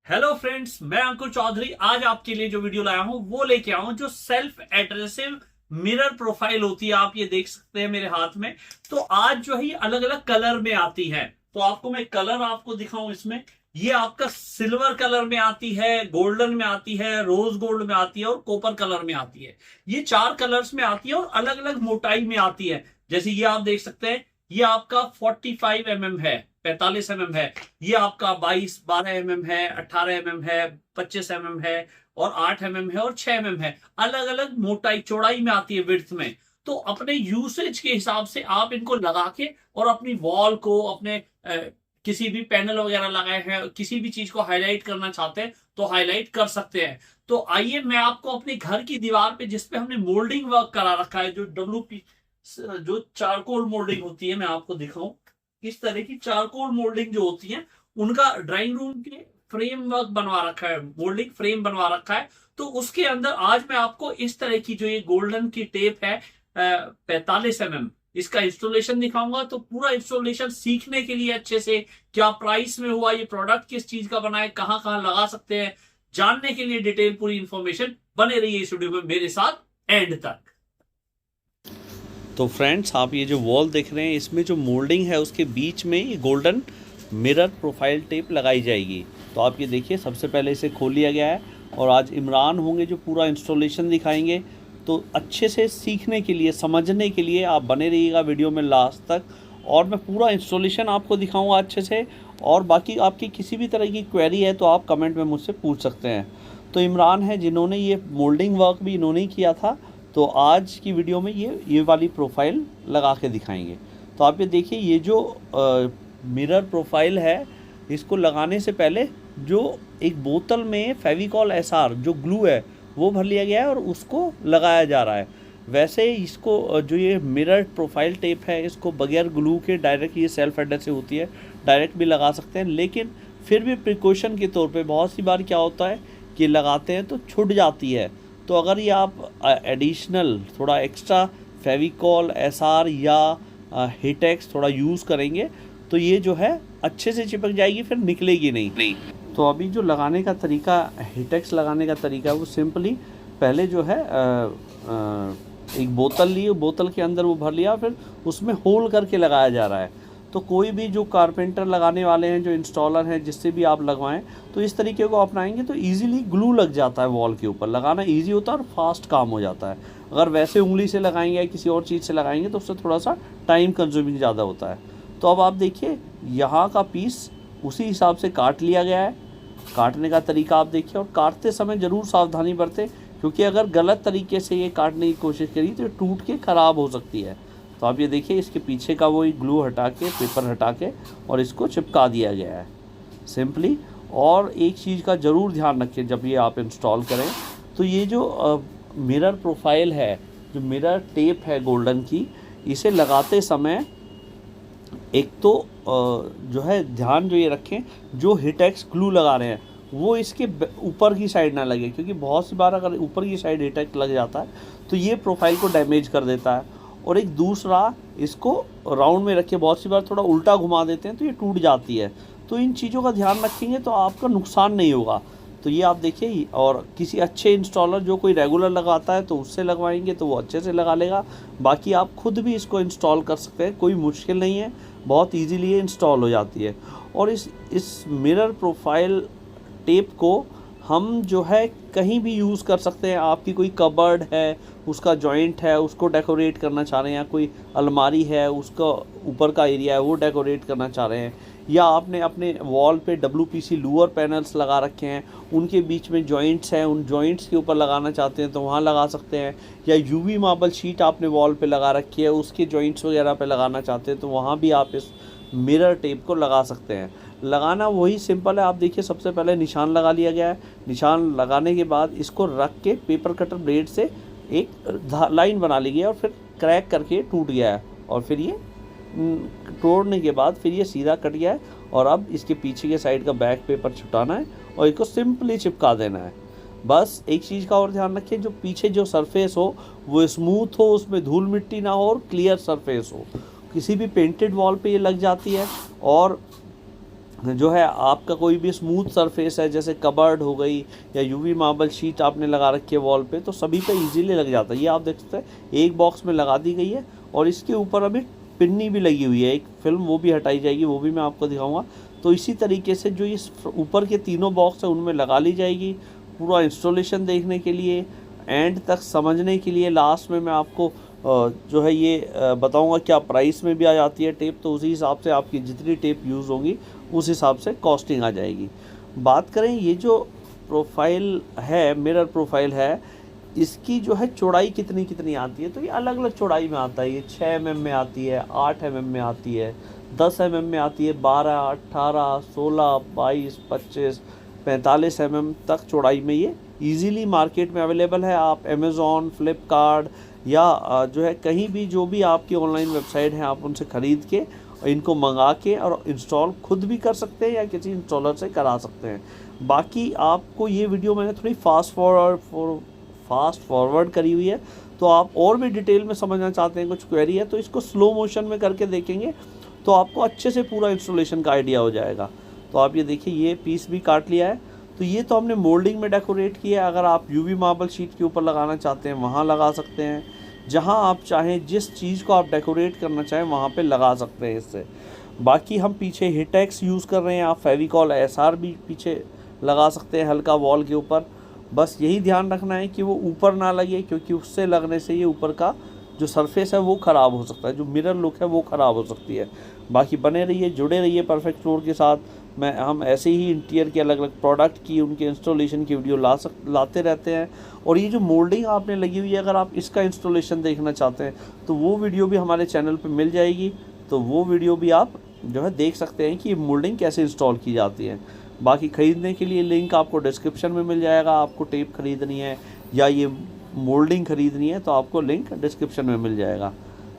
Hello friends, मैं अंकुर चौधरी। आज आपके लिए जो वीडियो लाया हूं वो लेके आया हूं जो सेल्फ एड्रेसिव मिरर प्रोफाइल होती है। आप ये देख सकते हैं मेरे हाथ में। तो आज जो है अलग अलग कलर में आती है। तो आपको मैं कलर आपको दिखाऊं इसमें। ये आपका सिल्वर कलर में आती है, गोल्डन में आती है, रोज गोल्ड में आती है और कॉपर कलर में आती है। ये चार कलर्स में आती है और अलग अलग मोटाई में आती है। जैसे ये आप देख सकते हैं, ये आपका 45 mm है, 45 mm है। ये आपका 12 mm है, 18 mm है, 25 mm है और 8 mm है और 6 mm है। अलग अलग मोटाई चौड़ाई में आती है, विड्थ में। तो अपने यूसेज के हिसाब से आप इनको लगा के और अपनी वॉल को, अपने किसी भी पैनल वगैरह लगाए हैं, किसी भी चीज को हाईलाइट करना चाहते हैं तो हाईलाइट कर सकते हैं। तो आइए मैं आपको अपने घर की दीवार पे, जिसपे हमने मोल्डिंग वर्क करा रखा है, जो जो चारकोल मोल्डिंग होती है, मैं आपको दिखाऊं। इस तरह की चारकोल मोल्डिंग जो होती है, उनका ड्राइंग रूम के फ्रेम वर्क बनवा रखा है, मोल्डिंग फ्रेम बनवा रखा है। तो उसके अंदर आज मैं आपको इस तरह की जो ये गोल्डन की टेप है, 45 mm, इसका इंस्टॉलेशन दिखाऊंगा। तो पूरा इंस्टॉलेशन सीखने के लिए अच्छे से, क्या प्राइस में हुआ, ये प्रोडक्ट किस चीज का बना है, कहां कहां लगा सकते हैं, जानने के लिए डिटेल पूरी इंफॉर्मेशन बने रही है इस वीडियो में मेरे साथ एंड तक। तो फ्रेंड्स, आप ये जो वॉल देख रहे हैं, इसमें जो मोल्डिंग है उसके बीच में ये गोल्डन मिरर प्रोफाइल टेप लगाई जाएगी। तो आप ये देखिए, सबसे पहले इसे खोल लिया गया है और आज इमरान होंगे जो पूरा इंस्टॉलेशन दिखाएंगे। तो अच्छे से सीखने के लिए, समझने के लिए आप बने रहिएगा वीडियो में लास्ट तक, और मैं पूरा इंस्टॉलेशन आपको दिखाऊंगा अच्छे से। और बाकी आपकी किसी भी तरह की क्वेरी है तो आप कमेंट में मुझसे पूछ सकते हैं। तो इमरान है जिन्होंने ये मोल्डिंग वर्क भी इन्होंने ही किया था। तो आज की वीडियो में ये वाली प्रोफाइल लगा के दिखाएंगे। तो आप ये देखिए, ये जो मिरर प्रोफाइल है, इसको लगाने से पहले जो एक बोतल में फेविकॉल एसआर जो ग्लू है वो भर लिया गया है और उसको लगाया जा रहा है। वैसे इसको जो ये मिरर प्रोफाइल टेप है, इसको बगैर ग्लू के डायरेक्ट, ये सेल्फ एडेसिव होती है, डायरेक्ट भी लगा सकते हैं। लेकिन फिर भी प्रिकॉशन के तौर पे बहुत सी बार क्या होता है कि लगाते हैं तो छूट जाती है। तो अगर ये आप एडिशनल थोड़ा एक्स्ट्रा फेविकॉल एसआर या हिटेक्स थोड़ा यूज़ करेंगे तो ये जो है अच्छे से चिपक जाएगी, फिर निकलेगी नहीं। तो अभी जो लगाने का तरीका, हिटेक्स लगाने का तरीका है, वो सिंपली पहले जो है एक बोतल ली, बोतल के अंदर वो भर लिया, फिर उसमें होल करके लगाया जा रहा है। तो कोई भी जो कारपेंटर लगाने वाले हैं, जो इंस्टॉलर हैं, जिससे भी आप लगवाएं, तो इस तरीके को अपनाएंगे तो इजीली ग्लू लग जाता है। वॉल के ऊपर लगाना इजी होता है और फास्ट काम हो जाता है। अगर वैसे उंगली से लगाएंगे या किसी और चीज़ से लगाएंगे तो उससे थोड़ा सा टाइम कंज्यूमिंग ज़्यादा होता है। तो अब आप देखिए, यहाँ का पीस उसी हिसाब से काट लिया गया है। काटने का तरीका आप देखिए, और काटते समय ज़रूर सावधानी बरतें, क्योंकि अगर गलत तरीके से ये काटने की कोशिश करी तो ये टूट के ख़राब हो सकती है। तो आप ये देखिए, इसके पीछे का वो ग्लू हटा के, पेपर हटा के, और इसको चिपका दिया गया है सिंपली। और एक चीज़ का ज़रूर ध्यान रखें जब ये आप इंस्टॉल करें, तो ये जो मिरर प्रोफाइल है, जो मिरर टेप है गोल्डन की, इसे लगाते समय एक तो जो है ध्यान जो ये रखें, जो हिटेक्स ग्लू लगा रहे हैं वो इसके ऊपर की साइड ना लगे, क्योंकि बहुत सी बार अगर ऊपर की साइड हिटेक्स लग जाता है तो ये प्रोफाइल को डैमेज कर देता है। और एक दूसरा, इसको राउंड में रखे, बहुत सी बार थोड़ा उल्टा घुमा देते हैं तो ये टूट जाती है। तो इन चीज़ों का ध्यान रखेंगे तो आपका नुकसान नहीं होगा। तो ये आप देखिए, और किसी अच्छे इंस्टॉलर जो कोई रेगुलर लगाता है तो उससे लगवाएंगे तो वो अच्छे से लगा लेगा। बाकी आप खुद भी इसको इंस्टॉल कर सकते हैं, कोई मुश्किल नहीं है, बहुत ईजीली ये इंस्टॉल हो जाती है। और इस मिरर प्रोफाइल टेप को हम जो है कहीं भी यूज़ कर सकते हैं। आपकी कोई कबर्ड है, उसका जॉइंट है, उसको डेकोरेट करना चाह रहे हैं, या कोई अलमारी है, उसका ऊपर का एरिया है वो डेकोरेट करना चाह रहे हैं, या आपने अपने वॉल पे WPC लूअर पैनल्स लगा रखे हैं, उनके बीच में जॉइंट्स हैं, उन जॉइंट्स के ऊपर लगाना चाहते हैं तो वहाँ लगा सकते हैं। या UV मार्बल शीट आपने वॉल पे लगा रखी है, उसके जॉइंट्स वगैरह पे लगाना चाहते हैं तो वहाँ भी आप इस मिरर टेप को लगा सकते हैं। लगाना वही सिंपल है। आप देखिए, सबसे पहले निशान लगा लिया गया है। निशान लगाने के बाद इसको रख के पेपर कटर ब्लेड से एक लाइन बना ली गई है और फिर क्रैक करके टूट गया है, और फिर ये तोड़ने के बाद फिर ये सीधा कट गया है। और अब इसके पीछे के साइड का बैक पेपर छुटाना है और इसको सिंपली चिपका देना है। बस एक चीज़ का और ध्यान रखें, जो पीछे जो सरफेस हो वो स्मूथ हो, उसमें धूल मिट्टी ना हो और क्लियर सरफेस हो। किसी भी पेंटेड वॉल पे ये लग जाती है और जो है आपका कोई भी स्मूथ सरफेस है, जैसे कबर्ड हो गई या यूवी मार्बल शीट आपने लगा रखी है वॉल पे, तो सभी पे इजीली लग जाता है। ये आप देख सकते हैं एक बॉक्स में लगा दी गई है और इसके ऊपर अभी पिन्नी भी लगी हुई है, एक फिल्म, वो भी हटाई जाएगी, वो भी मैं आपको दिखाऊंगा। तो इसी तरीके से जो इस ऊपर के तीनों बॉक्स है उनमें लगा ली जाएगी। पूरा इंस्टॉलेशन देखने के लिए, एंड तक समझने के लिए, लास्ट में मैं आपको जो है ये बताऊंगा क्या प्राइस में भी आ जाती है टेप, तो उसी हिसाब से आपकी जितनी टेप यूज़ होंगी उस हिसाब से कॉस्टिंग आ जाएगी। बात करें ये जो प्रोफाइल है, मिरर प्रोफाइल है, इसकी जो है चौड़ाई कितनी कितनी आती है, तो ये अलग अलग चौड़ाई में आता है। ये 6 mm में आती है, 8 mm में आती है, 10 mm में आती है, 12, 18, 16, 22, 25, 45 mm तक चौड़ाई में ये इजीली मार्केट में अवेलेबल है। आप अमेज़ॉन, फ्लिपकार्ट या जो है कहीं भी, जो भी आपकी ऑनलाइन वेबसाइट है, आप उनसे ख़रीद के इनको मंगा के और इंस्टॉल खुद भी कर सकते हैं या किसी इंस्टॉलर से करा सकते हैं। बाकी आपको ये वीडियो मैंने थोड़ी फास्ट फॉरवर्ड करी हुई है, तो आप और भी डिटेल में समझना चाहते हैं, कुछ क्वेरी है तो इसको स्लो मोशन में करके देखेंगे तो आपको अच्छे से पूरा इंस्टॉलेशन का आइडिया हो जाएगा। तो आप ये देखिए, ये पीस भी काट लिया है। तो ये तो हमने मोल्डिंग में डेकोरेट किया है। अगर आप यूवी मार्बल शीट के ऊपर लगाना चाहते हैं वहाँ लगा सकते हैं, जहाँ आप चाहें, जिस चीज़ को आप डेकोरेट करना चाहें वहाँ पे लगा सकते हैं इससे। बाकी हम पीछे हिटेक्स यूज़ कर रहे हैं, आप फेविकॉल SR भी पीछे लगा सकते हैं हल्का वॉल के ऊपर। बस यही ध्यान रखना है कि वो ऊपर ना लगे, क्योंकि उससे लगने से ये ऊपर का जो सरफेस है वो ख़राब हो सकता है, जो मिरर लुक है वो ख़राब हो सकती है। बाकी बने रहिए, जुड़े रहिए परफेक्ट फ्लोर के साथ। हम ऐसे ही इंटीरियर के अलग अलग प्रोडक्ट की, उनके इंस्टॉलेशन की वीडियो लाते रहते हैं। और ये जो मोल्डिंग आपने लगी हुई है, अगर आप इसका इंस्टॉलेशन देखना चाहते हैं तो वो वीडियो भी हमारे चैनल पे मिल जाएगी। तो वो वीडियो भी आप जो है देख सकते हैं कि ये मोल्डिंग कैसे इंस्टॉल की जाती है। बाकी ख़रीदने के लिए लिंक आपको डिस्क्रिप्शन में मिल जाएगा। आपको टेप ख़रीदनी है या ये मोल्डिंग ख़रीदनी है तो आपको लिंक डिस्क्रिप्शन में मिल जाएगा।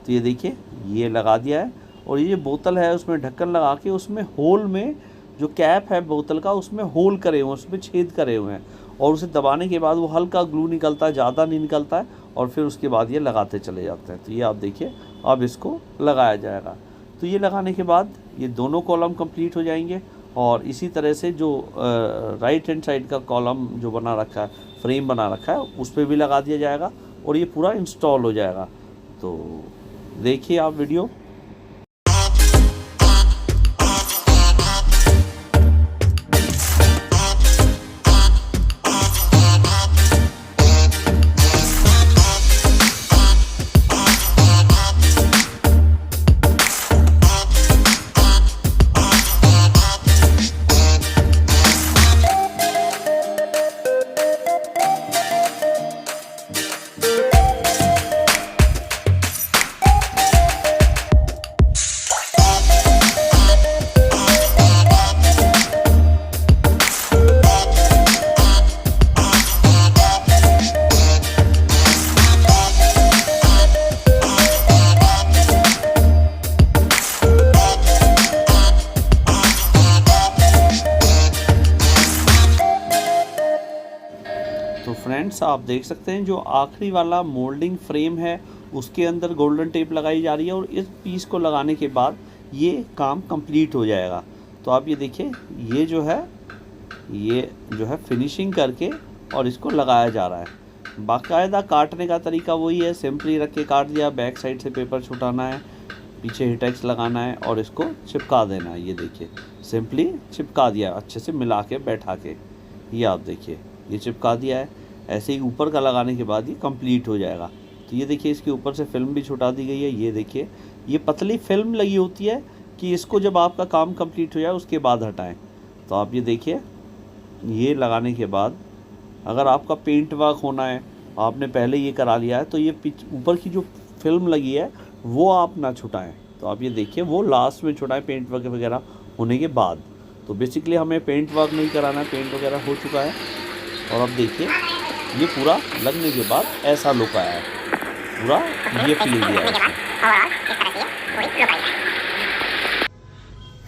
तो ये देखिए, ये लगा दिया है। और ये बोतल है, उसमें ढक्कन लगा के उसमें होल में, जो कैप है बोतल का, उसमें होल करे हुए हैं, उसमें छेद करे हुए हैं। और उसे दबाने के बाद वो हल्का ग्लू निकलता है, ज़्यादा नहीं निकलता है, और फिर उसके बाद ये लगाते चले जाते हैं। तो ये आप देखिए, अब इसको लगाया जाएगा। तो ये लगाने के बाद ये दोनों कॉलम कंप्लीट हो जाएंगे। और इसी तरह से जो राइट हैंड साइड का कॉलम जो बना रखा है, फ्रेम बना रखा है, उस पर भी लगा दिया जाएगा और ये पूरा इंस्टॉल हो जाएगा। तो देखिए आप वीडियो। तो फ्रेंड्स, आप देख सकते हैं जो आखिरी वाला मोल्डिंग फ्रेम है उसके अंदर गोल्डन टेप लगाई जा रही है, और इस पीस को लगाने के बाद ये काम कंप्लीट हो जाएगा। तो आप ये देखिए, ये जो है फिनिशिंग करके और इसको लगाया जा रहा है। बाकायदा काटने का तरीका वही है, सिंपली रख के काट दिया, बैक साइड से पेपर छुटाना है, पीछे हिटेक्स लगाना है और इसको चिपका देना है। ये देखिए, सिंपली चिपका दिया, अच्छे से मिला के बैठा के। ये आप देखिए, ये चिपका दिया है। ऐसे ही ऊपर का लगाने के बाद ये कंप्लीट हो जाएगा। तो ये देखिए, इसके ऊपर से फिल्म भी छुटा दी गई है। ये देखिए, ये पतली फिल्म लगी होती है कि इसको जब आपका काम कंप्लीट हो जाए उसके बाद हटाएं। तो आप ये देखिए, ये लगाने के बाद अगर आपका पेंट वर्क होना है, आपने पहले ये करा लिया है, तो ये ऊपर की जो फिल्म लगी है वो आप ना छुटाएं। तो आप ये देखिए, वो लास्ट में छुटाएं पेंट वर्क वगैरह होने के बाद। तो बेसिकली हमें पेंट वर्क नहीं कराना है, पेंट वगैरह हो चुका है। और अब देखिए, ये पूरा लगने के बाद ऐसा लुक आया है, पूरा ये फील दिया है।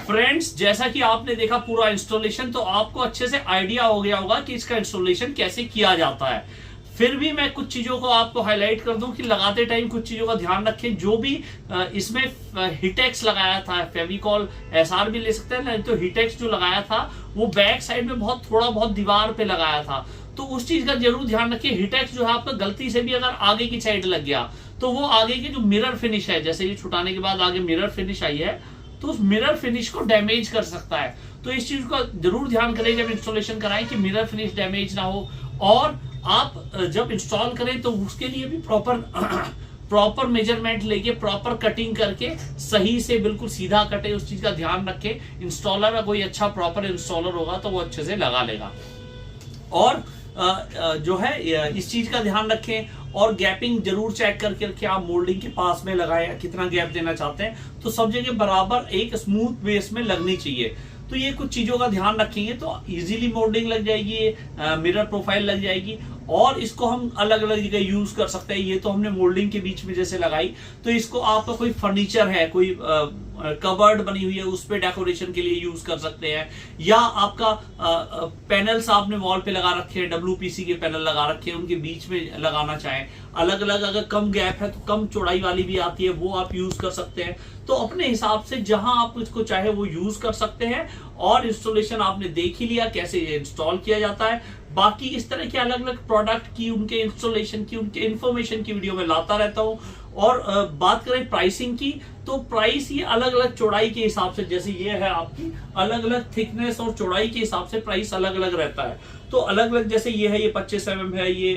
फ्रेंड्स, जैसा कि आपने देखा पूरा इंस्टॉलेशन, तो आपको अच्छे से आइडिया हो गया होगा कि इसका इंस्टॉलेशन कैसे किया जाता है। फिर भी मैं कुछ चीजों को आपको हाईलाइट कर दूं कि लगाते टाइम कुछ चीजों का ध्यान रखें। जो भी इसमें हिटेक्स लगाया था, फेविकॉल एसआर भी ले सकते हैं, नहीं तो हिटेक्स जो लगाया था वो बैक साइड में थोड़ा बहुत दीवार पे लगाया था, तो उस चीज का जरूर ध्यान रखिए। हिटेक्स जो है आपका गलती से भी अगर आगे की साइड लग गया तो वो आगे के जो मिरर फिनिश है, जैसे ये छुटाने के बाद आगे मिरर फिनिश आई है, तो उस मिरर फिनिश को डैमेज कर सकता है। तो इस चीज का जरूर ध्यान करें जब इंस्टॉलेशन कराएं कि मिरर फिनिश डैमेज ना हो। और आप जब इंस्टॉल करें तो उसके लिए भी प्रॉपर मेजरमेंट लेके, प्रॉपर कटिंग करके सही से बिल्कुल सीधा कटे, उस चीज का ध्यान रखें। इंस्टॉलर का कोई अच्छा प्रॉपर इंस्टॉलर होगा तो वो अच्छे से लगा लेगा। और जो है इस चीज का ध्यान रखें, और गैपिंग जरूर चेक करके रखें। आप मोल्डिंग के पास में लगाएं, कितना गैप देना चाहते हैं, तो सब जगह बराबर एक स्मूथ बेस में लगनी चाहिए। तो ये कुछ चीजों का ध्यान रखेंगे तो इजीली मोल्डिंग लग जाएगी, मिरर प्रोफाइल लग जाएगी। और इसको हम अलग अलग जगह यूज कर सकते हैं। ये तो हमने मोल्डिंग के बीच में जैसे लगाई, तो इसको आपका कोई फर्नीचर है, कोई कबर्ड बनी हुई है, उस पे डेकोरेशन के लिए यूज कर सकते हैं। या आपका पैनल्स आपने वॉल पे लगा रखे हैं, WPC के पैनल लगा रखे हैं, उनके बीच में लगाना चाहें अलग अलग, अगर कम गैप है तो कम चौड़ाई वाली भी आती है, वो आप यूज कर सकते हैं। तो अपने हिसाब से जहां आप इसको चाहे वो यूज कर सकते हैं। और इंस्टॉलेशन आपने देख ही लिया कैसे ये इंस्टॉल किया जाता है। बाकी इस तरह के अलग अलग प्रोडक्ट की, उनके इंस्टॉलेशन की, उनके इंफॉर्मेशन की वीडियो में लाता रहता हूं। और बात करें प्राइसिंग की, तो प्राइस ये अलग अलग चौड़ाई के हिसाब से, जैसे ये है आपकी, अलग अलग थिकनेस और चौड़ाई के हिसाब से प्राइस अलग अलग रहता है। तो अलग अलग, जैसे ये है, ये 25 mm है, ये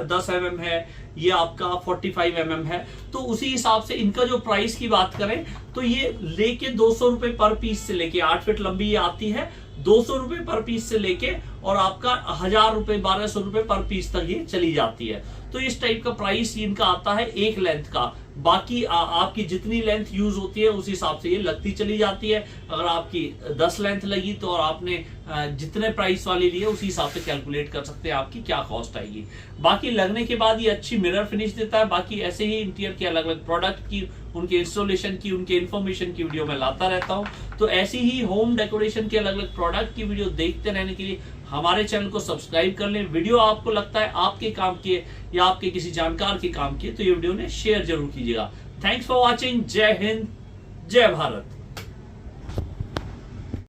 10 mm है, ये आपका 45 mm है। तो उसी हिसाब से इनका जो प्राइस की बात करें तो ये लेके 200 रुपए पर पीस से लेके, 8 फीट लंबी ये आती है, 200 रुपए पर पीस से लेके और आपका 1000 रुपए 1200 रुपए पर पीस तक ये चली जाती है। तो इस टाइप का प्राइस इनका आता है एक लेंथ का। बाकी आपकी जितनी लेंथ यूज होती है उस हिसाब से ये लगती चली जाती है। अगर आपकी 10 लेंथ लगी तो और आपने जितने प्राइस वाली ली है उसी हिसाब से कैलकुलेट कर सकते हैं आपकी क्या कॉस्ट आएगी। बाकी लगने के बाद ये अच्छी मिरर फिनिश देता है। बाकी ऐसे ही इंटीरियर के अलग अलग प्रोडक्ट की, उनके इंस्टॉलेशन की, उनके इन्फॉर्मेशन की वीडियो में लाता रहता हूं। तो ऐसी ही होम डेकोरेशन के अलग अलग प्रोडक्ट की वीडियो देखते रहने के लिए हमारे चैनल को सब्सक्राइब कर लें। वीडियो आपको लगता है आपके काम की है या आपके किसी जानकार के काम की है तो ये वीडियो ने शेयर जरूर कीजिएगा। Thanks for watching. जय हिंद, जय भारत।